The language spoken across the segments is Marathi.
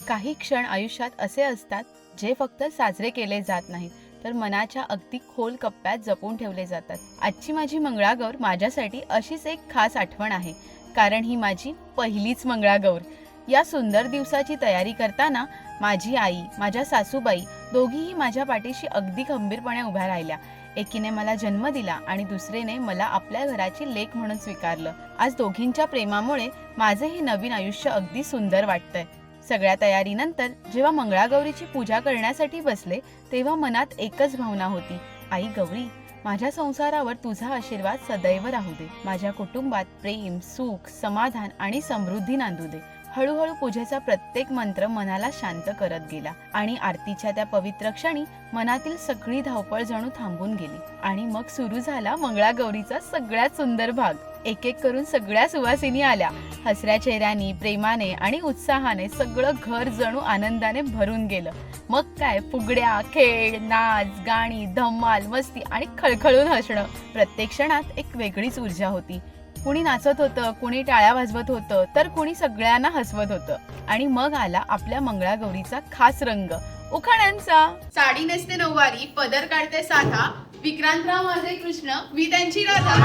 काही क्षण आयुष्यात असे असतात जे फक्त साजरे केले जात नाहीत तर मनाच्या अगदी खोल कप्प्यात जपून ठेवले जातात. आजची माझी मंगळागौर माझ्यासाठी अशीच एक खास आठवण आहे, कारण ही माझी पहिलीच मंगळागौर. या सुंदर दिवसाची तयारी करताना माझी आई, माझ्या सासूबाई दोघीही माझ्या पाठीशी अगदी खंबीरपणे उभ्या राहिल्या. एकीने मला जन्म दिला आणि दुसरीने मला आपल्या घराची लेक म्हणून स्वीकारलं. आज दोघींच्या प्रेमामुळे माझे हे नवीन आयुष्य अगदी सुंदर वाटतंय. सगळ्या तयारीनंतर जेव्हा मंगळागौरीची पूजा करण्यासाठी बसले तेव्हा मनात एकच भावना होती, आई गौरी, माझ्या संसारावर तुझा आशीर्वाद सदैव राहू दे. माझ्या कुटुंबात प्रेम, सुख, समाधान आणि समृद्धी नांदू दे. हळूहळू पूजेचा प्रत्येक मंत्र मनाला शांत करत गेला आणि आरतीच्या त्या पवित्र क्षणी मनातील सगळी धावपळ जणू थांबून गेली. आणि मग सुरू झाला मंगळागौरीचा सगळ्यात सुंदर भाग. एक एक करून सगळ्या सुवासिनी आल्या. हसऱ्या चेहऱ्याने, प्रेमाने आणि उत्साहाने सगळं घर जणू आनंदाने भरून गेलं. मग काय, फुगड्या, खेळ, नाच, गाणी, धम्माल, मस्ती आणि खळखळून हसणं. प्रत्येक क्षणात एक वेगळीच ऊर्जा होती. कुणी नाचत होतं, कुणी टाळ्या वाजवत होतं, तर कुणी सगळ्यांना हसवत होतं. आणि मग आला आपल्या मंगळागौरीचा खास रंग, उखाण्यांचा. साडी नेसते नऊवारी, पदर काढते साधा, विक्रांतराव माझे कृष्ण, मी त्यांची राधा.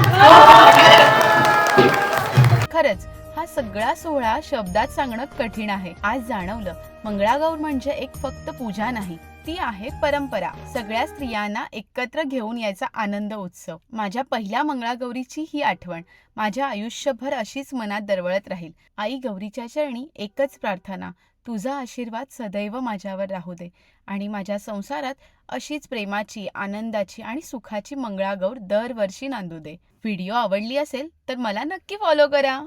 खरंच हा सगळा सोहळा शब्दात सांगणं कठीण आहे. आज जाणवलं, मंगळागौर म्हणजे एक फक्त पूजा नाही, ती आहे परंपरा. सगळ्या स्त्रियांना एकत्र घेऊन यायचा आनंद उत्सव. माझ्या पहिल्या मंगळागौरीची ही आठवण माझ्या आयुष्यभर अशीच मनात दरवळत राहील. आई गौरीच्या चरणी एकच प्रार्थना, तुझा आशीर्वाद सदैव माझ्यावर राहू दे आणि माझ्या संसारात अशीच प्रेमाची, आनंदाची आणि सुखाची मंगळागौर दरवर्षी नांदू दे. व्हिडिओ आवडली असेल तर मला नक्की फॉलो करा.